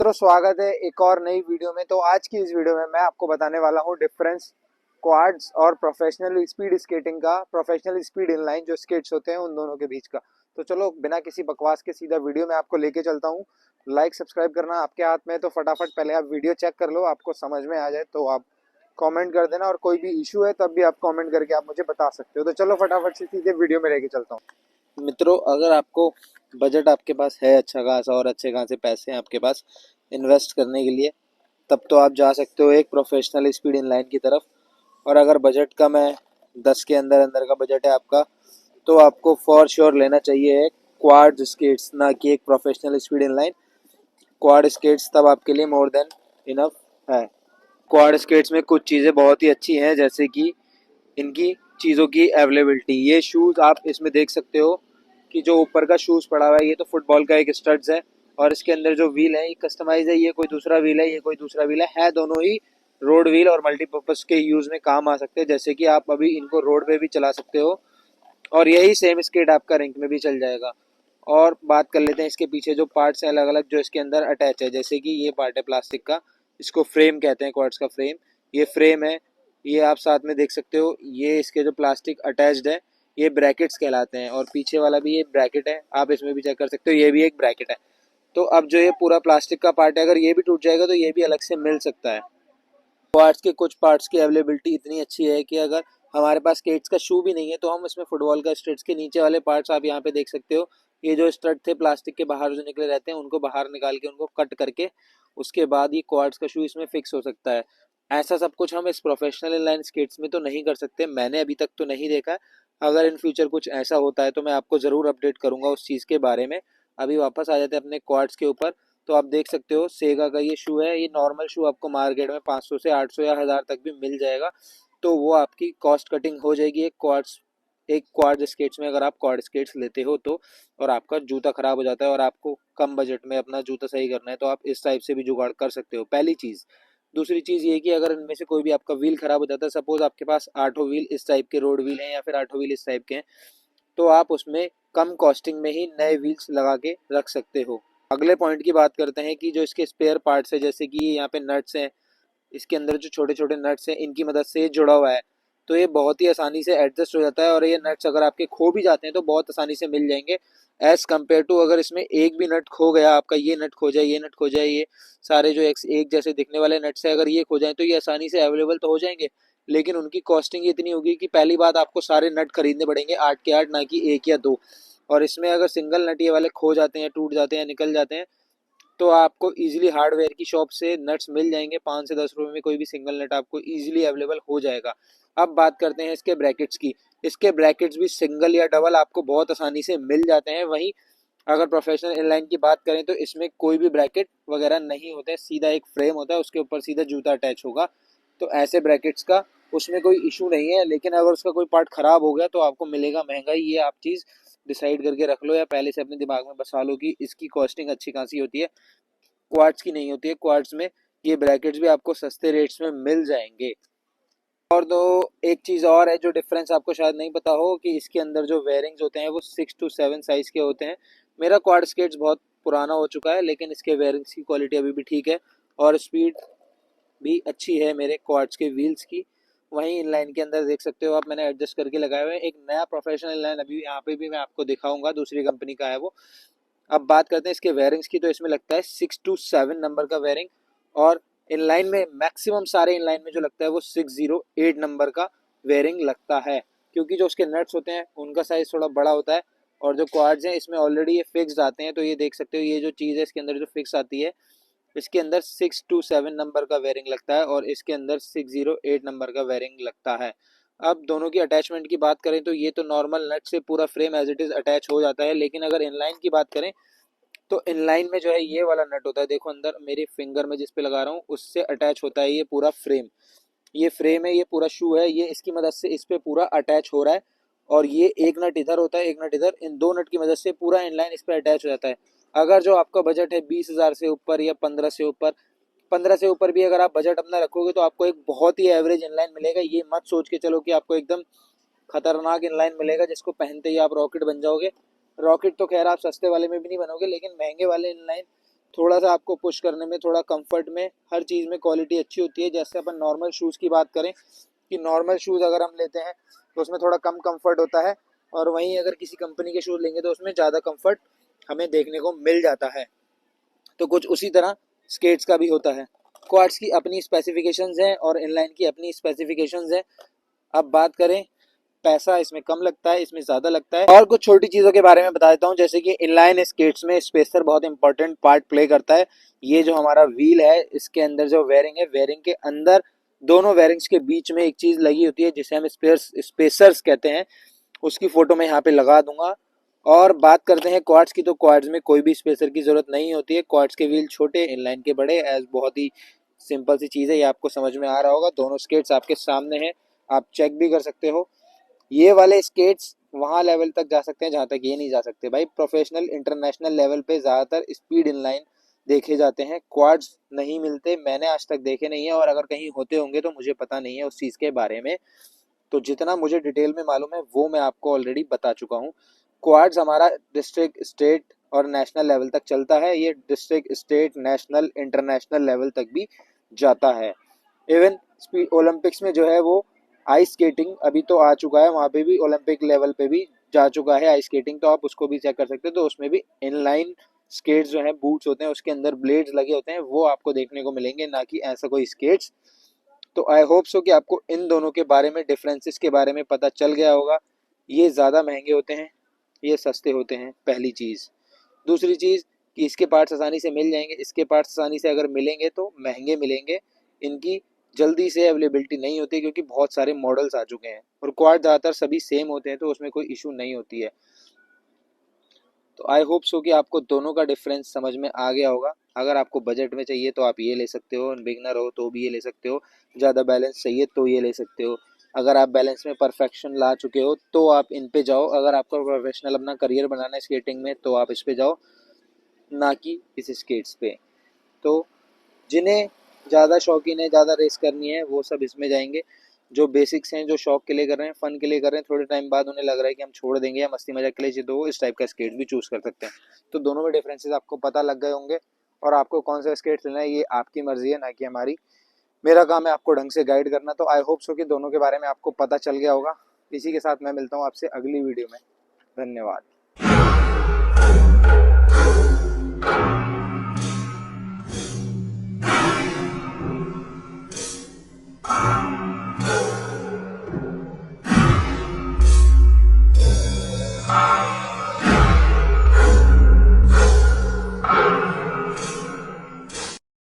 तो स्वागत है एक और नई वीडियो में। तो आज की इस वीडियो में मैं आपको बताने वाला हूँ डिफरेंस क्वाड्स और प्रोफेशनल स्पीड स्केटिंग का, प्रोफेशनल स्पीड इनलाइन जो स्केट्स होते हैं उन दोनों के बीच का। तो चलो बिना किसी बकवास के सीधा वीडियो में आपको लेके चलता हूँ। लाइक सब्सक्राइब करना आपके हाथ में है, तो फटाफट पहले आप वीडियो चेक कर लो, आपको समझ में आ जाए तो आप कमेंट कर देना, और कोई भी इशू है तब भी आप कमेंट करके आप मुझे बता सकते हो। तो चलो फटाफट से सीधे वीडियो में लेके चलता हूँ। मित्रों, अगर आपको बजट आपके पास है अच्छा खासा और अच्छे खासे पैसे हैं आपके पास इन्वेस्ट करने के लिए, तब तो आप जा सकते हो एक प्रोफेशनल स्पीड इनलाइन की तरफ। और अगर बजट कम है, 10 के अंदर अंदर का बजट है आपका, तो आपको फॉर श्योर लेना चाहिए एक क्वाड स्केट्स, ना कि एक professional speed inline. Quad skates तब आपके लिए मोर देन इनफ है। क्वाड स्केट्स में कुछ चीज़ें बहुत ही अच्छी हैं, जैसे कि इनकी चीज़ों की अवेलेबिलिटी। ये शूज़ आप इसमें देख सकते हो कि जो ऊपर का शूज़ पड़ा हुआ है ये तो फुटबॉल का एक स्टड्स है, और इसके अंदर जो व्हील है ये कस्टमाइज है। ये कोई दूसरा व्हील है, ये कोई दूसरा व्हील है दोनों ही रोड व्हील और मल्टीपर्पज़ के यूज़ में काम आ सकते हैं। जैसे कि आप अभी इनको रोड पे भी चला सकते हो, और यही सेम स्केट आपका रिंक में भी चल जाएगा। और बात कर लेते हैं इसके पीछे जो पार्ट्स हैं अलग अलग जो इसके अंदर अटैच है। जैसे कि ये पार्ट है प्लास्टिक का, इसको फ्रेम कहते हैं, क्वार्ट्स का फ्रेम। ये फ्रेम है, ये आप साथ में देख सकते हो। ये इसके जो प्लास्टिक अटैच्ड है ये ब्रैकेट्स कहलाते हैं, और पीछे वाला भी ये ब्रैकेट है, आप इसमें भी चेक कर सकते हो, ये भी एक ब्रैकेट है। तो अब जो ये पूरा प्लास्टिक का पार्ट है, अगर ये भी टूट जाएगा तो ये भी अलग से मिल सकता है। पार्ट्स के कुछ पार्ट्स की अवेलेबिलिटी इतनी अच्छी है कि अगर हमारे पास स्केट्स का शू भी नहीं है तो हम इसमें फुटबॉल का स्टेट्स के नीचे वाले पार्ट्स आप यहाँ पे देख सकते हो। ये जो स्टड थे प्लास्टिक के बाहर जो निकले रहते हैं उनको बाहर निकाल के उनको कट करके उसके बाद ये क्वाड्स का शू इसमें फिक्स हो सकता है। ऐसा सब कुछ हम इस प्रोफेशनल इनलाइन स्केट्स में तो नहीं कर सकते, मैंने अभी तक तो नहीं देखा। अगर इन फ्यूचर कुछ ऐसा होता है तो मैं आपको ज़रूर अपडेट करूंगा उस चीज़ के बारे में। अभी वापस आ जाते हैं अपने क्वाड्स के ऊपर। तो आप देख सकते हो सेगा का ये शू है। ये नॉर्मल शू आपको मार्केट में 500 से 800 या 1000 तक भी मिल जाएगा। तो वो आपकी कॉस्ट कटिंग हो जाएगी एक क्वाड स्केट्स में, अगर आप क्वाड स्केट्स लेते हो तो। और आपका जूता खराब हो जाता है और आपको कम बजट में अपना जूता सही करना है तो आप इस टाइप से भी जुगाड़ कर सकते हो, पहली चीज़। दूसरी चीज़ ये कि अगर इनमें से कोई भी आपका व्हील खराब हो जाता है, सपोज आपके पास 8 व्हील इस टाइप के रोड व्हील हैं या फिर 8 व्हील इस टाइप के हैं, तो आप उसमें कम कॉस्टिंग में ही नए व्हील्स लगा के रख सकते हो। अगले पॉइंट की बात करते हैं कि जो इसके स्पेयर पार्ट्स है, जैसे कि यहाँ पे नट्स हैं, इसके अंदर जो छोटे छोटे नट्स हैं इनकी मदद से ये जुड़ा हुआ है। तो ये बहुत ही आसानी से एडजस्ट हो जाता है, और ये नट्स अगर आपके खो भी जाते हैं तो बहुत आसानी से मिल जाएंगे। एज कम्पेयर टू अगर इसमें एक भी नट खो गया आपका, ये नट खो जाए, ये नट खो जाए, ये सारे जो एक जैसे दिखने वाले नट्स हैं अगर ये खो जाए तो ये आसानी से अवेलेबल तो हो जाएंगे, लेकिन उनकी कॉस्टिंग इतनी होगी कि पहली बात आपको सारे नट खरीदने पड़ेंगे 8 के 8, ना कि एक या दो। और इसमें अगर सिंगल नट ये वाले खो जाते हैं, टूट जाते हैं, निकल जाते हैं, तो आपको इजीली हार्डवेयर की शॉप से नट्स मिल जाएंगे। 5 से 10 रुपए में कोई भी सिंगल नट आपको इजीली अवेलेबल हो जाएगा। अब बात करते हैं इसके ब्रैकेट्स की। इसके ब्रैकेट्स भी सिंगल या डबल आपको बहुत आसानी से मिल जाते हैं। वहीं अगर प्रोफेशनल इनलाइन की बात करें तो इसमें कोई भी ब्रैकेट वगैरह नहीं होता है, सीधा एक फ्रेम होता है, उसके ऊपर सीधा जूता अटैच होगा। तो ऐसे ब्रैकेट्स का उसमें कोई इशू नहीं है, लेकिन अगर उसका कोई पार्ट खराब हो गया तो आपको मिलेगा महंगा ही। ये आप चीज़ डिसाइड करके रख लो या पहले से अपने दिमाग में बसा लो कि इसकी कॉस्टिंग अच्छी खासी होती है, क्वार्ट्स की नहीं होती है। क्वार्ट्स में ये ब्रैकेट्स भी आपको सस्ते रेट्स में मिल जाएंगे। और दो एक चीज़ और है जो डिफरेंस आपको शायद नहीं पता हो, कि इसके अंदर जो वेयरिंग्स होते हैं वो 6 to 7 साइज के होते हैं। मेरा क्वाड स्केट्स बहुत पुराना हो चुका है, लेकिन इसके वेयरिंग्स की क्वालिटी अभी भी ठीक है, और स्पीड भी अच्छी है मेरे क्वाड्स के व्हील्स की। वहीं इनलाइन के अंदर देख सकते हो आप, मैंने एडजस्ट करके लगाए हुए हैं। एक नया प्रोफेशनल इनलाइन अभी यहाँ पे भी मैं आपको दिखाऊंगा, दूसरी कंपनी का है वो। अब बात करते हैं इसके वेयरिंग्स की, तो इसमें लगता है 6 to 7 नंबर का वेयरिंग, और इनलाइन में मैक्सिमम सारे इनलाइन में जो लगता है वो 608 नंबर का वेयरिंग लगता है, क्योंकि जो उसके नट्स होते हैं उनका साइज थोड़ा बड़ा होता है, और जो क्वाड्स हैं इसमें ऑलरेडी ये फिक्स्ड आते हैं। तो ये देख सकते हो ये जो चीज़ है इसके अंदर जो फिक्स आती है, इसके अंदर 6 to 7 नंबर का वेयरिंग लगता है, और इसके अंदर 608 नंबर का वेयरिंग लगता है। अब दोनों की अटैचमेंट की बात करें तो ये तो नॉर्मल नट से पूरा frame as it is attach हो जाता है, लेकिन अगर इनलाइन की बात करें तो इनलाइन में जो है ये वाला नट होता है, देखो अंदर मेरे फिंगर में जिस पे लगा रहा हूँ उससे अटैच होता है ये पूरा फ्रेम। ये फ्रेम है, ये पूरा शू है, ये इसकी मदद से इस पे पूरा अटैच हो रहा है। और ये एक नट इधर होता है, एक नट इधर, इन दो नट की मदद से पूरा इनलाइन इस पे अटैच हो जाता है। अगर जो आपका बजट है 20,000 से ऊपर या 15 से ऊपर, 15 से ऊपर भी अगर आप बजट अपना रखोगे तो आपको एक बहुत ही एवरेज इनलाइन मिलेगा। ये मत सोच के चलो कि आपको एकदम खतरनाक इनलाइन मिलेगा जिसको पहनते ही आप रॉकेट बन जाओगे। रॉकेट तो खैर आप सस्ते वाले में भी नहीं बनोगे, लेकिन महंगे वाले इनलाइन थोड़ा सा आपको पुश करने में, थोड़ा कंफर्ट में, हर चीज़ में क्वालिटी अच्छी होती है। जैसे अपन नॉर्मल शूज़ की बात करें कि नॉर्मल शूज़ अगर हम लेते हैं तो उसमें थोड़ा कम कंफर्ट होता है, और वहीं अगर किसी कंपनी के शूज़ लेंगे तो उसमें ज़्यादा कंफर्ट हमें देखने को मिल जाता है। तो कुछ उसी तरह स्केट्स का भी होता है। क्वाड्स की अपनी स्पेसिफिकेशंस हैं और इनलाइन की अपनी स्पेसिफिकेशंस हैं। अब बात करें, पैसा इसमें कम लगता है, इसमें ज़्यादा लगता है। और कुछ छोटी चीज़ों के बारे में बता देता हूँ, जैसे कि इनलाइन स्केट्स में स्पेसर बहुत इंपॉर्टेंट पार्ट प्ले करता है। ये जो हमारा व्हील है, इसके अंदर जो वेयरिंग है, वेयरिंग के अंदर दोनों वेयरिंग्स के बीच में एक चीज़ लगी होती है जिसे हम स्पेसर्स कहते हैं। उसकी फ़ोटो मैं यहाँ पे लगा दूंगा। और बात करते हैं क्वाड्स की, तो क्वाड्स में कोई भी स्पेसर की ज़रूरत नहीं होती है। क्वाड्स के व्हील छोटे, इनलाइन के बड़े। एज बहुत ही सिंपल सी चीज़ है, ये आपको समझ में आ रहा होगा। दोनों स्केट्स आपके सामने हैं, आप चेक भी कर सकते हो। ये वाले स्केट्स वहाँ लेवल तक जा सकते हैं जहाँ तक ये नहीं जा सकते भाई। प्रोफेशनल इंटरनेशनल लेवल पे ज़्यादातर स्पीड इनलाइन देखे जाते हैं, क्वाड्स नहीं मिलते, मैंने आज तक देखे नहीं है। और अगर कहीं होते होंगे तो मुझे पता नहीं है उस चीज़ के बारे में। तो जितना मुझे डिटेल में मालूम है वो मैं आपको ऑलरेडी बता चुका हूँ। क्वाड्स हमारा डिस्ट्रिक्ट, स्टेट और नेशनल लेवल तक चलता है। ये district, state, national, international level तक भी जाता है। इवन स्पीड ओलंपिक्स में जो है वो आइस स्केटिंग अभी तो आ चुका है, वहाँ पे भी ओलंपिक लेवल पे भी जा चुका है आइस स्केटिंग, तो आप उसको भी चेक कर सकते हो। तो उसमें भी इनलाइन स्केट्स जो है, बूट्स होते हैं, उसके अंदर ब्लेड्स लगे होते हैं, वो आपको देखने को मिलेंगे, ना कि ऐसा कोई स्केट्स। तो आई होप सो कि आपको इन दोनों के बारे में, डिफरेंसेस के बारे में पता चल गया होगा। ये ज़्यादा महंगे होते हैं, ये सस्ते होते हैं, पहली चीज़। दूसरी चीज़ कि इसके पार्ट्स आसानी से मिल जाएंगे, इसके पार्ट्स आसानी से अगर मिलेंगे तो महंगे मिलेंगे। इनकी जल्दी से अवेलेबिलिटी नहीं होती क्योंकि बहुत सारे मॉडल्स आ चुके हैं, और क्वाड ज़्यादातर सभी सेम होते हैं, तो उसमें कोई इशू नहीं होती है। तो आई होप सो कि आपको दोनों का डिफरेंस समझ में आ गया होगा। अगर आपको बजट में चाहिए तो आप ये ले सकते हो, बिगनर हो तो भी ये ले सकते हो, ज़्यादा बैलेंस चाहिए तो ये ले सकते हो। अगर आप बैलेंस में परफेक्शन ला चुके हो तो आप इन पे जाओ। अगर आपको प्रोफेशनल अपना करियर बनाना है स्केटिंग में तो आप इस पे जाओ, ना कि इस स्केट्स पे। तो जिन्हें ज़्यादा शौकीन है, ज़्यादा रेस करनी है, वो सब इसमें जाएंगे। जो बेसिक्स हैं, जो शौक के लिए कर रहे हैं, फन के लिए कर रहे हैं, थोड़े टाइम बाद उन्हें लग रहा है कि हम छोड़ देंगे या मस्ती मजाक के लिए चाहिए, तो वो इस टाइप का स्केट भी चूज़ कर सकते हैं। तो दोनों में डिफरेंसेस आपको पता लग गए होंगे, और आपको कौन सा स्केट लेना है ये आपकी मर्जी है, ना कि हमारी। मेरा काम है आपको ढंग से गाइड करना। तो आई होप सो कि दोनों के बारे में आपको पता चल गया होगा। इसी के साथ मैं मिलता हूँ आपसे अगली वीडियो में। धन्यवाद।